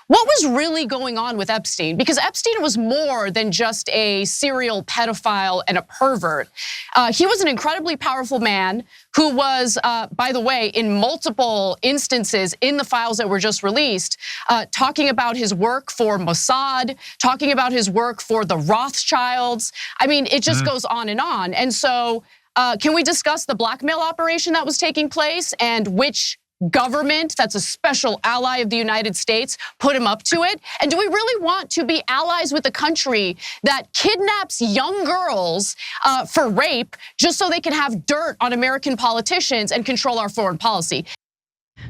What was really going on with Epstein? Because Epstein was more than just a serial pedophile and a pervert. He was an incredibly powerful man who was, by the way, in multiple instances in the files that were just released, talking about his work for Mossad, talking about his work for the Rothschilds. I mean, it just goes on and on. And so can we discuss the blackmail operation that was taking place and which government that's a special ally of the United States put him up to it? And do we really want to be allies with a country that kidnaps young girls for rape just so they can have dirt on American politicians and control our foreign policy?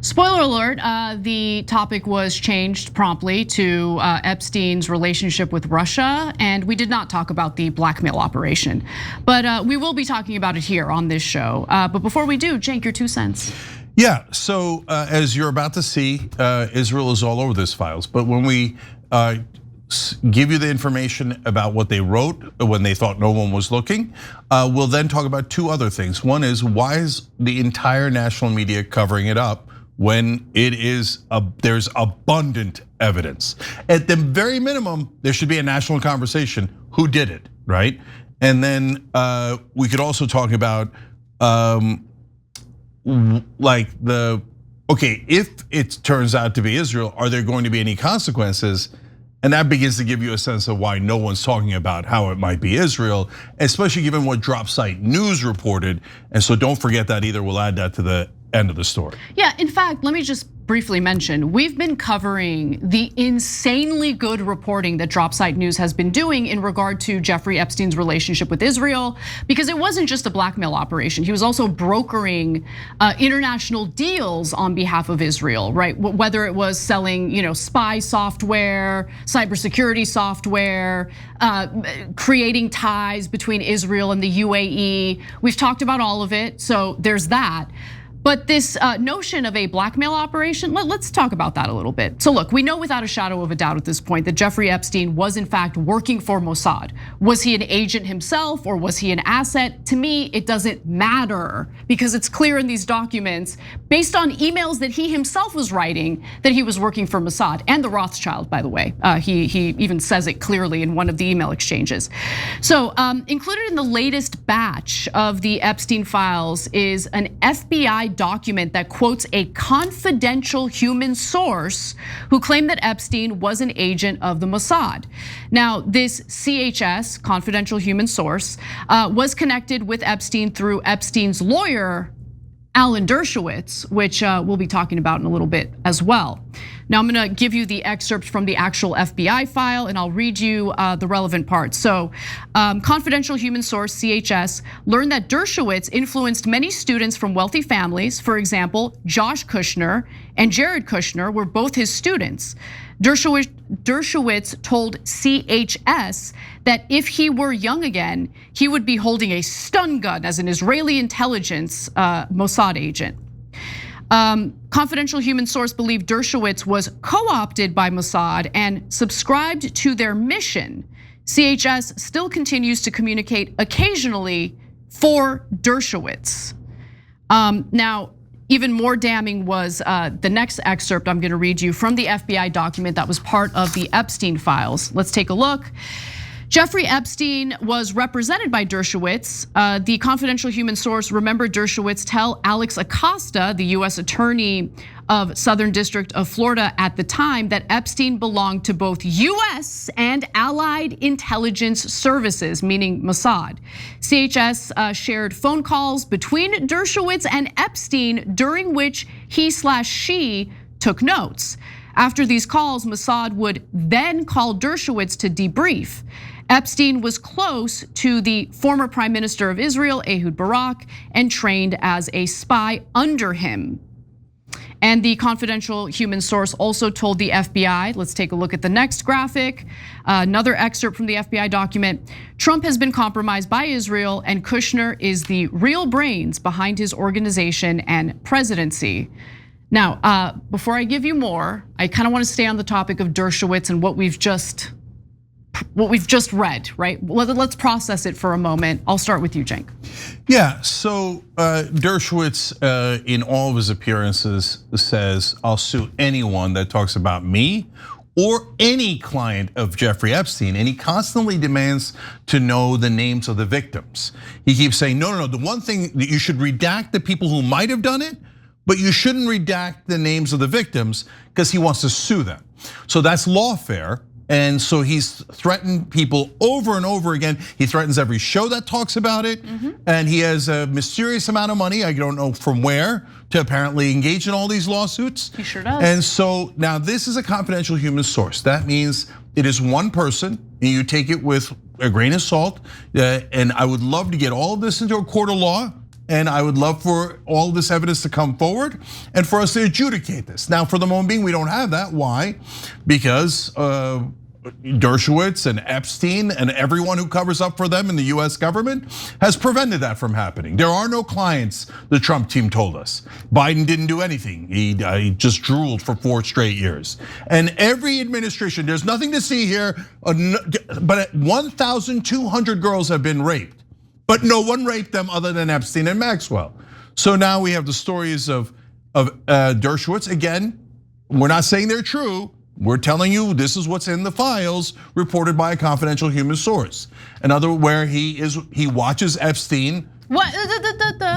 Spoiler alert, the topic was changed promptly to Epstein's relationship with Russia, and we did not talk about the blackmail operation. But we will be talking about it here on this show. But before we do, Cenk, your 2 cents. Yeah, so as you're about to see, Israel is all over this files. But when we give you the information about what they wrote when they thought no one was looking, we'll then talk about 2 other things. One is, why is the entire national media covering it up when there's abundant evidence? At the very minimum, there should be a national conversation. Who did it, right? And then we could also talk about okay, if it turns out to be Israel, are there going to be any consequences? And that begins to give you a sense of why no one's talking about how it might be Israel, especially given what Drop Site News reported. And so don't forget that either. We'll add that to the end of the story. Yeah, in fact, let me just briefly mention, we've been covering the insanely good reporting that Drop Site News has been doing in regard to Jeffrey Epstein's relationship with Israel, because it wasn't just a blackmail operation. He was also brokering international deals on behalf of Israel, right? Whether it was selling, spy software, cybersecurity software, creating ties between Israel and the UAE. We've talked about all of it, so there's that. But this notion of a blackmail operation, let's talk about that a little bit. So look, we know without a shadow of a doubt at this point that Jeffrey Epstein was in fact working for Mossad. Was he an agent himself or was he an asset? To me, it doesn't matter because it's clear in these documents, based on emails that he himself was writing, that he was working for Mossad and the Rothschild, by the way. He even says it clearly in one of the email exchanges. So included in the latest batch of the Epstein files is an FBI document that quotes a confidential human source who claimed that Epstein was an agent of the Mossad. Now, this CHS, confidential human source, was connected with Epstein through Epstein's lawyer, Alan Dershowitz, which we'll be talking about in a little bit as well. Now I'm gonna give you the excerpt from the actual FBI file and I'll read you the relevant parts. So confidential human source, CHS, learned that Dershowitz influenced many students from wealthy families. For example, Josh Kushner and Jared Kushner were both his students. Dershowitz told CHS that if he were young again, he would be holding a stun gun as an Israeli intelligence Mossad agent. Confidential human source believed Dershowitz was co-opted by Mossad and subscribed to their mission. CHS still continues to communicate occasionally for Dershowitz. Now, even more damning was the next excerpt I'm gonna read you from the FBI document that was part of the Epstein files. Let's take a look. Jeffrey Epstein was represented by Dershowitz. The confidential human source remembered Dershowitz tell Alex Acosta, the US attorney of Southern District of Florida at the time, that Epstein belonged to both US and allied intelligence services, meaning Mossad. CHS shared phone calls between Dershowitz and Epstein during which he/she took notes. After these calls, Mossad would then call Dershowitz to debrief. Epstein was close to the former Prime Minister of Israel, Ehud Barak, and trained as a spy under him. And the confidential human source also told the FBI, let's take a look at the next graphic, another excerpt from the FBI document. Trump has been compromised by Israel and Kushner is the real brains behind his organization and presidency. Now, before I give you more, I kind of want to stay on the topic of Dershowitz and what we've just read, right? Let's process it for a moment. I'll start with you, Cenk. Yeah, so Dershowitz in all of his appearances says, I'll sue anyone that talks about me or any client of Jeffrey Epstein, and he constantly demands to know the names of the victims. He keeps saying, no, the one thing that you should redact the people who might have done it, but you shouldn't redact the names of the victims because he wants to sue them. So that's lawfare. And so he's threatened people over and over again. He threatens every show that talks about it. And he has a mysterious amount of money, I don't know from where, to apparently engage in all these lawsuits. He sure does. And so now this is a confidential human source. That means it is one person, and you take it with a grain of salt. And I would love to get all of this into a court of law. And I would love for all this evidence to come forward and for us to adjudicate this. Now, for the moment being, we don't have that. Why? Because Dershowitz and Epstein and everyone who covers up for them in the US government has prevented that from happening. There are no clients, the Trump team told us. Biden didn't do anything. He just drooled for 4 straight years. And every administration, there's nothing to see here, but 1,200 girls have been raped. But no one raped them other than Epstein and Maxwell. So now we have the stories of Dershowitz. Again, we're not saying they're true. We're telling you this is what's in the files reported by a confidential human source. Another where he watches Epstein. What?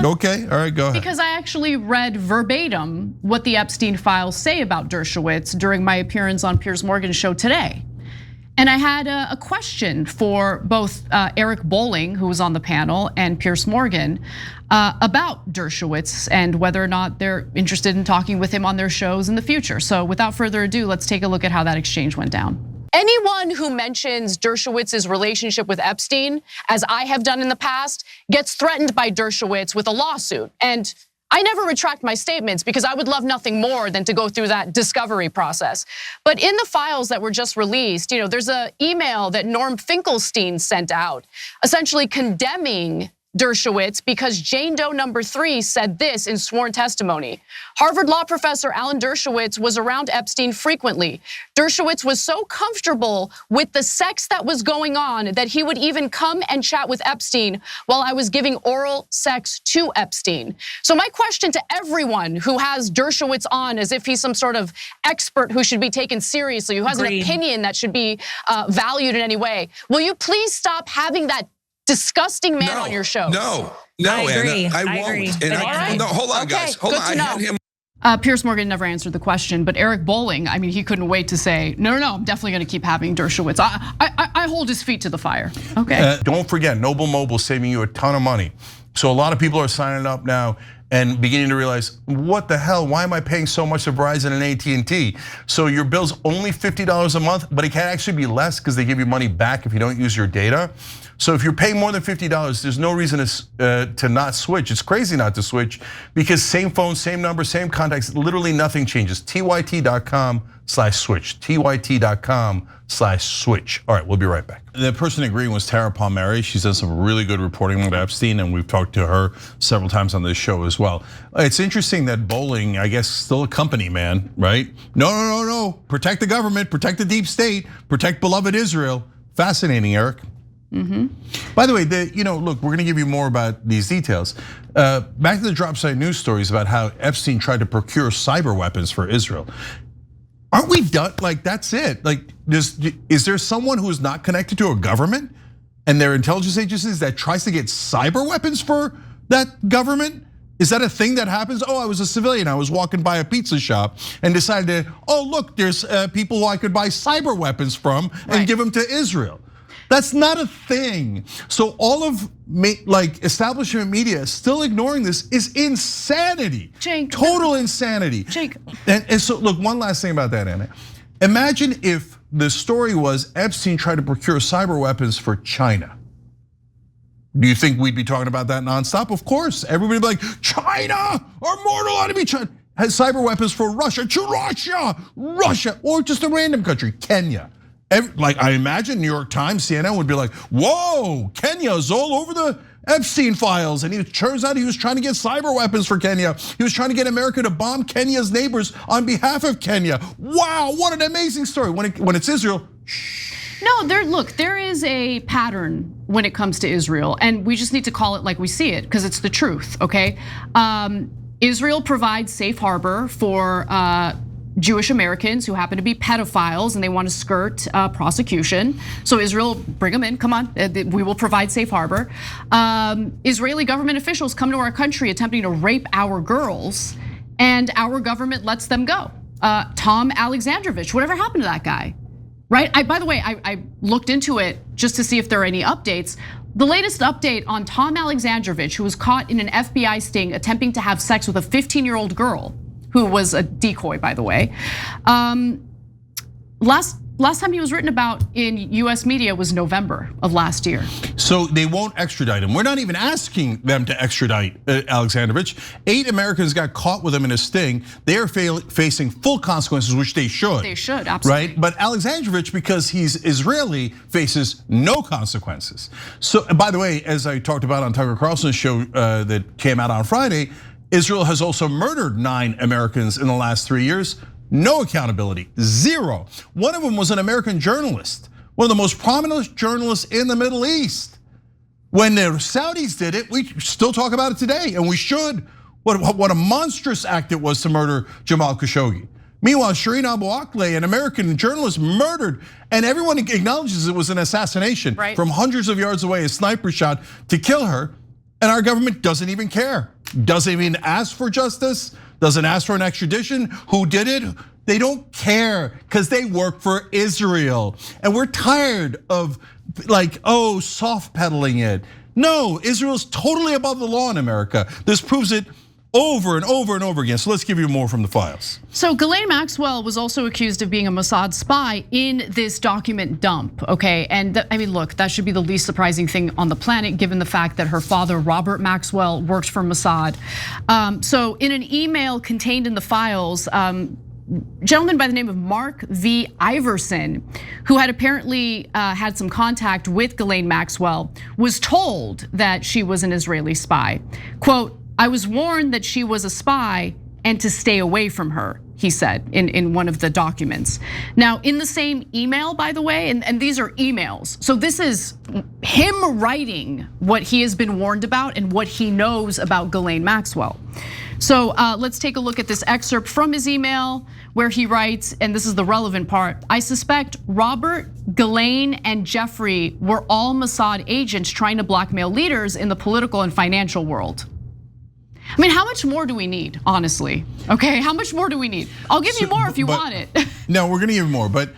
Okay, all right, go ahead. Because I actually read verbatim what the Epstein files say about Dershowitz during my appearance on Piers Morgan's show today. And I had a question for both Eric Bolling, who was on the panel, and Piers Morgan about Dershowitz and whether or not they're interested in talking with him on their shows in the future. So without further ado, let's take a look at how that exchange went down. Anyone who mentions Dershowitz's relationship with Epstein, as I have done in the past, gets threatened by Dershowitz with a lawsuit. And I never retract my statements because I would love nothing more than to go through that discovery process. But in the files that were just released, there's an email that Norm Finkelstein sent out, essentially condemning Dershowitz because Jane Doe number 3 said this in sworn testimony. Harvard law professor Alan Dershowitz was around Epstein frequently. Dershowitz was so comfortable with the sex that was going on that he would even come and chat with Epstein while I was giving oral sex to Epstein. So my question to everyone who has Dershowitz on as if he's some sort of expert who should be taken seriously, who has an opinion that should be valued in any way, will you please stop having that disgusting man on your show? No, I agree. Anna, I won't. And no, hold on, guys. Hold on. I had him. Piers Morgan never answered the question, but Eric Bolling, I mean, he couldn't wait to say, no, I'm definitely going to keep having Dershowitz. I hold his feet to the fire. Okay. Don't forget, Noble Mobile saving you a ton of money. So a lot of people are signing up now and beginning to realize, what the hell? Why am I paying so much to Verizon and AT&T? So your bill's only $50 a month, but it can actually be less because they give you money back if you don't use your data. So if you're paying more than $50, there's no reason to not switch. It's crazy not to switch because same phone, same number, same contacts, literally nothing changes. TYT.com/switch, TYT.com/switch. All right, we'll be right back. The person agreeing was Tara Palmieri. She's done some really good reporting on Epstein, and we've talked to her several times on this show as well. It's interesting that Bolling, I guess, still a company man, right? No. Protect the government, protect the deep state, protect beloved Israel. Fascinating, Eric. By the way, look, we're gonna give you more about these details. Back to the drop site news stories about how Epstein tried to procure cyber weapons for Israel. Aren't we done? Like, that's it. Like, is there someone who is not connected to a government and their intelligence agencies that tries to get cyber weapons for that government? Is that a thing that happens? Oh, I was a civilian. I was walking by a pizza shop and decided, look, there's people who I could buy cyber weapons from and give them to Israel. That's not a thing. So all of establishment media still ignoring this is insanity. Jake, total insanity. Jake. And so look, one last thing about that, Anna. Imagine if the story was Epstein tried to procure cyber weapons for China. Do you think we'd be talking about that nonstop? Of course, everybody would be like, China, our mortal enemy, China has cyber weapons for Russia, Russia, or just a random country, Kenya. Like, I imagine New York Times, CNN would be like, whoa, Kenya's all over the Epstein files. And it turns out he was trying to get cyber weapons for Kenya. He was trying to get America to bomb Kenya's neighbors on behalf of Kenya. Wow, what an amazing story. When it's Israel, No, there is a pattern when it comes to Israel, and we just need to call it like we see it, because it's the truth, okay? Israel provides safe harbor for Jewish Americans who happen to be pedophiles and they want to skirt prosecution. So Israel, bring them in, come on, we will provide safe harbor. Israeli government officials come to our country attempting to rape our girls, and our government lets them go. Tom Alexandrovich, whatever happened to that guy, right? By the way, I looked into it just to see if there are any updates. The latest update on Tom Alexandrovich, who was caught in an FBI sting attempting to have sex with a 15-year-old girl, who was a decoy, by the way. Last time he was written about in US media was November of last year. So they won't extradite him. We're not even asking them to extradite Alexandrovich. 8 Americans got caught with him in a sting. They are facing full consequences, which they should. They should, absolutely. Right, but Alexandrovich, because he's Israeli, faces no consequences. So, by the way, as I talked about on Tucker Carlson's show that came out on Friday, Israel has also murdered 9 Americans in the last 3 years. No accountability, 0. One of them was an American journalist, one of the most prominent journalists in the Middle East. When the Saudis did it, we still talk about it today, and we should. What a monstrous act it was to murder Jamal Khashoggi. Meanwhile, Shireen Abu Akleh, an American journalist, murdered, and everyone acknowledges it was an assassination from hundreds of yards away, a sniper shot to kill her, and our government doesn't even care. Doesn't even ask for justice, doesn't ask for an extradition. Who did it? They don't care because they work for Israel. And we're tired of soft pedaling it. No, Israel's totally above the law in America. This proves it over and over and over again. So let's give you more from the files. So Ghislaine Maxwell was also accused of being a Mossad spy in this document dump, okay? And I mean, look, that should be the least surprising thing on the planet, given the fact that her father, Robert Maxwell, worked for Mossad. So in an email contained in the files, gentleman by the name of Mark V. Iverson, who had apparently had some contact with Ghislaine Maxwell, was told that she was an Israeli spy. Quote, "I was warned that she was a spy and to stay away from her," he said in one of the documents. Now, in the same email, by the way, and these are emails. So this is him writing what he has been warned about and what he knows about Ghislaine Maxwell. So let's take a look at this excerpt from his email where he writes, and this is the relevant part: "I suspect Robert, Ghislaine, and Jeffrey were all Mossad agents trying to blackmail leaders in the political and financial world." I mean, how much more do we need, honestly? Okay, how much more do we need? I'll give you more if you want it. No, we're gonna give you more, but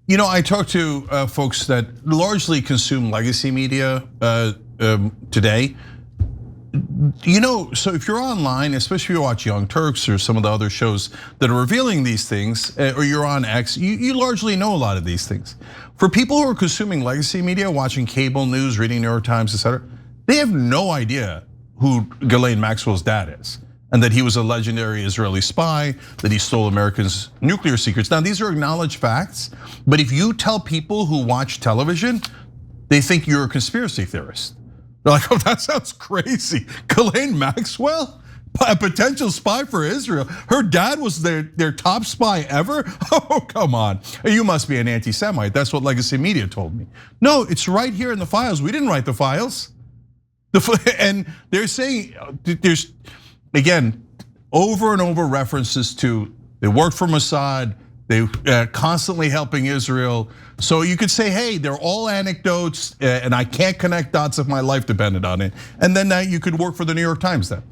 I talk to folks that largely consume legacy media today. So if you're online, especially if you watch Young Turks or some of the other shows that are revealing these things, or you're on X, you largely know a lot of these things. For people who are consuming legacy media, watching cable news, reading New York Times, etc., they have no idea who Ghislaine Maxwell's dad is, and that he was a legendary Israeli spy, that he stole Americans' nuclear secrets. Now, these are acknowledged facts, but if you tell people who watch television, they think you're a conspiracy theorist. They're like, oh, that sounds crazy. Ghislaine Maxwell, a potential spy for Israel. Her dad was their top spy ever? Oh, come on. You must be an anti-Semite. That's what legacy media told me. No, it's right here in the files. We didn't write the files. And they're saying, there's, again, over and over references to they worked for Mossad, they constantly helping Israel. So you could say, hey, they're all anecdotes, and I can't connect dots if my life depended on it. And then you could work for the New York Times then.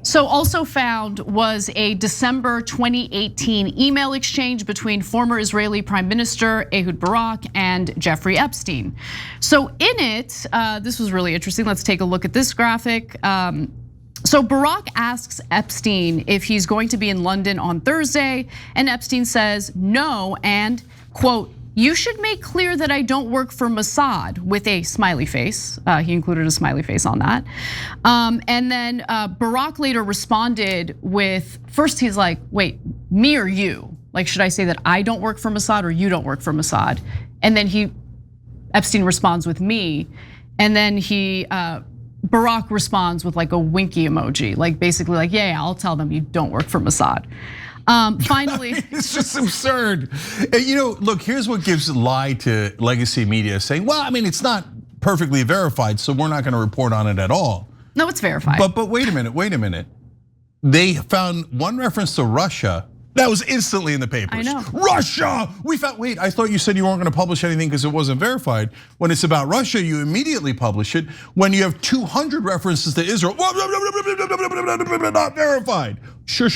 So also found was a December 2018 email exchange between former Israeli Prime Minister Ehud Barak and Jeffrey Epstein. So in it, this was really interesting. Let's take a look at this graphic. So Barak asks Epstein if he's going to be in London on Thursday, and Epstein says no, and quote, "You should make clear that I don't work for Mossad," with a smiley face. He included a smiley face on that. And then Barak later responded with, first he's like, wait, me or you? Like, should I say that I don't work for Mossad or you don't work for Mossad? And then Epstein responds with me, and then Barak responds with like a winky emoji, like basically like, yeah, I'll tell them you don't work for Mossad. Finally, it's just absurd. Look, here's what gives lie to legacy media, saying, well, I mean, it's not perfectly verified, so we're not gonna report on it at all. No, it's verified. But wait a minute. They found one reference to Russia That was instantly in the papers. I know. Russia, we found, wait, I thought you said you weren't gonna publish anything because it wasn't verified. When it's about Russia, you immediately publish it. When you have 200 references to Israel, not verified. Sure.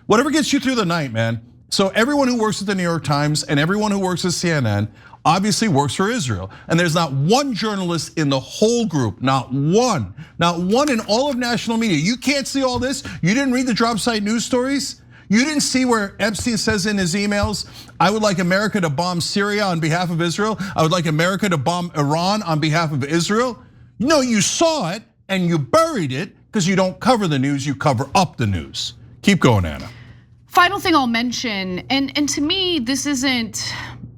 Whatever gets you through the night, man. So everyone who works at the New York Times and everyone who works at CNN obviously works for Israel. And there's not one journalist in the whole group, not one in all of national media. You can't see all this. You didn't read the drop site news stories? You didn't see where Epstein says in his emails, I would like America to bomb Syria on behalf of Israel. I would like America to bomb Iran on behalf of Israel. No, you saw it and you buried it because you don't cover the news, you cover up the news. Keep going, Anna. Final thing I'll mention, and to me, this isn't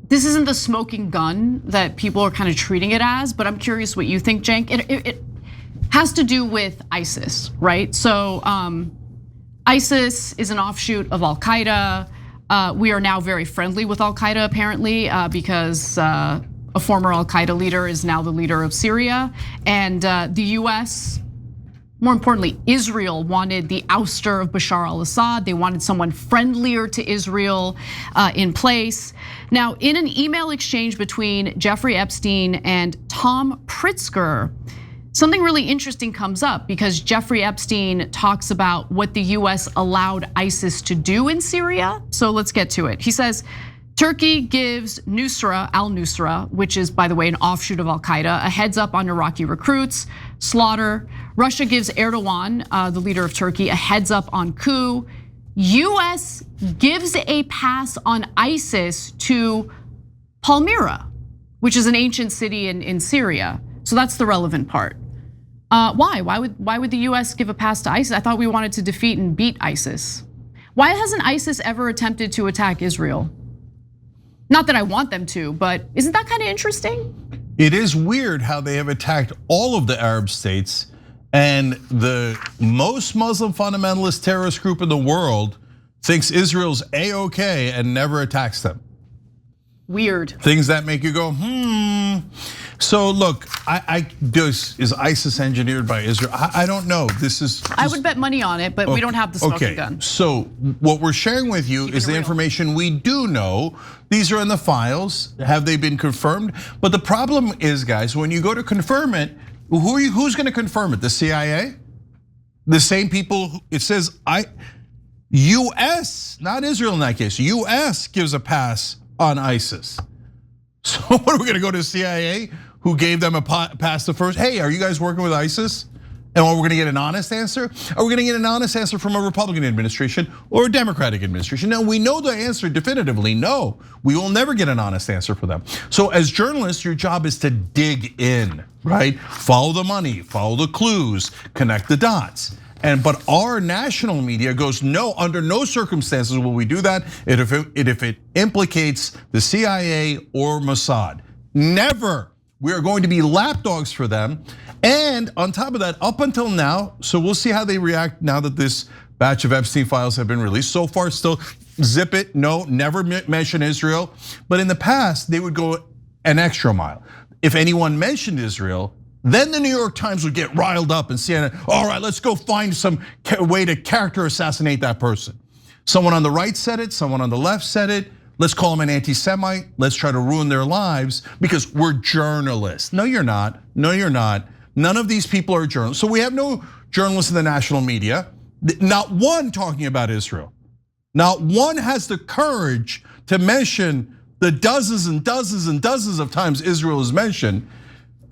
the smoking gun that people are kind of treating it as, but I'm curious what you think, Cenk. It has to do with ISIS, right? So ISIS is an offshoot of Al Qaeda. We are now very friendly with Al Qaeda, apparently, because a former Al Qaeda leader is now the leader of Syria. And the US, more importantly, Israel wanted the ouster of Bashar al-Assad. They wanted someone friendlier to Israel in place. Now, in an email exchange between Jeffrey Epstein and Tom Pritzker, something really interesting comes up because Jeffrey Epstein talks about what the US allowed ISIS to do in Syria. So let's get to it. He says, Turkey gives Nusra, al-Nusra, which is, by the way, an offshoot of Al-Qaeda, a heads up on Iraqi recruits, slaughter. Russia gives Erdogan, the leader of Turkey, a heads up on coup. US gives a pass on ISIS to Palmyra, which is an ancient city in Syria. So that's the relevant part. Why? Why would the US give a pass to ISIS? I thought we wanted to defeat and beat ISIS. Why hasn't ISIS ever attempted to attack Israel? Not that I want them to, but isn't that kind of interesting? It is weird how they have attacked all of the Arab states, and the most Muslim fundamentalist terrorist group in the world thinks Israel's A-okay and never attacks them. Weird. Things that make you go, So look, is ISIS engineered by Israel? I don't know. This is. I would bet money on it, but we don't have the smoking gun. So what we're sharing with you is the information we do know. These are in the files. Have they been confirmed? But the problem is, guys, when you go to confirm it, who's going to confirm it? The CIA? The same people? It says US, not Israel in that case. US gives a pass on ISIS. So what are we gonna go to the CIA who gave them a pass the first? Hey, are you guys working with ISIS? And we're gonna get an honest answer? Are we gonna get an honest answer from a Republican administration or a Democratic administration? No, we know the answer definitively, no. We will never get an honest answer for them. So as journalists, your job is to dig in, right? Follow the money, follow the clues, connect the dots. But our national media goes, no, under no circumstances will we do that if it implicates the CIA or Mossad. Never. We are going to be lapdogs for them. And on top of that, up until now, so we'll see how they react now that this batch of Epstein files have been released. So far, still zip it, no, never mention Israel. But in the past, they would go an extra mile. If anyone mentioned Israel, then the New York Times would get riled up and CNN, all right, let's go find some way to character assassinate that person. Someone on the right said it, someone on the left said it. Let's call them an anti-Semite. Let's try to ruin their lives because we're journalists. No, you're not. No, you're not. None of these people are journalists. So we have no journalists in the national media. Not one talking about Israel. Not one has the courage to mention the dozens and dozens and dozens of times Israel is mentioned,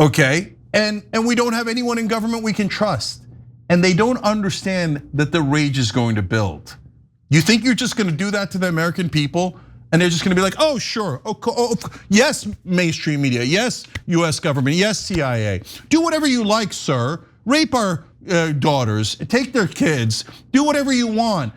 okay? And we don't have anyone in government we can trust. And they don't understand that the rage is going to build. You think you're just gonna do that to the American people? And they're just gonna be like, oh, sure, yes, mainstream media, yes, US government, yes, CIA. Do whatever you like, sir. Rape our daughters, take their kids, do whatever you want.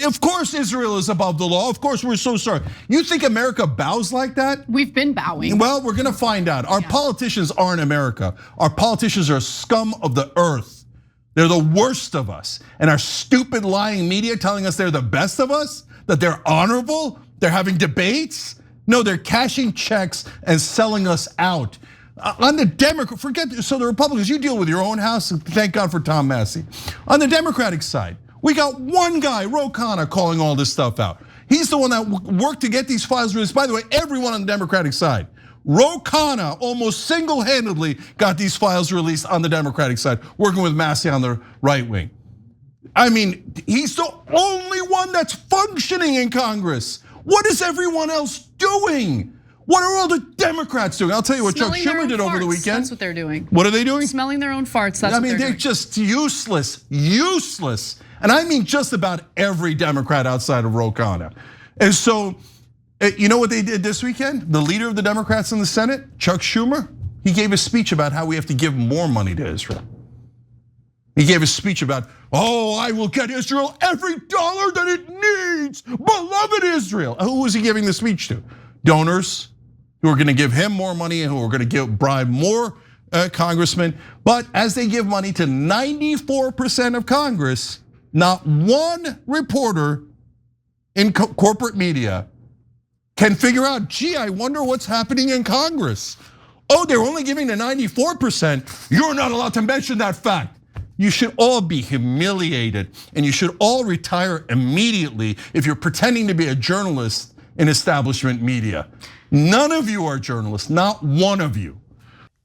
Of course Israel is above the law. Of course, we're so sorry. You think America bows like that? We've been bowing. Well, we're gonna find out. Our politicians aren't America. Our politicians are scum of the earth. They're the worst of us. And our stupid lying media telling us they're the best of us, that they're honorable, they're having debates. No, they're cashing checks and selling us out. On the Democrat, so the Republicans, you deal with your own house, thank God for Tom Massey. On the Democratic side, We got one guy, Ro Khanna, calling all this stuff out. He's the one that worked to get these files released. By the way, everyone on the Democratic side, Ro Khanna almost single-handedly got these files released on the Democratic side, working with Massey on the right wing. I mean, he's the only one that's functioning in Congress. What is everyone else doing? What are all the Democrats doing? I'll tell you what Chuck Schumer did over the weekend. That's what they're doing. What are they doing? Smelling their own farts. That's what they're doing. They're just useless, useless. And I mean just about every Democrat outside of Ro Khanna. And so, you know what they did this weekend? The leader of the Democrats in the Senate, Chuck Schumer, he gave a speech about how we have to give more money to Israel. He gave a speech about, I will get Israel every dollar that it needs, beloved Israel. Who was he giving the speech to? Donors who are gonna give him more money and who are gonna bribe more congressmen. But as they give money to 94% of Congress, not one reporter in corporate media can figure out, gee, I wonder what's happening in Congress. They're only giving to 94%. You're not allowed to mention that fact. You should all be humiliated and you should all retire immediately if you're pretending to be a journalist in establishment media. None of you are journalists, not one of you.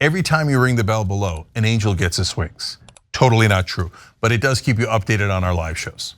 Every time you ring the bell below, an angel gets his wings. Totally not true, but it does keep you updated on our live shows.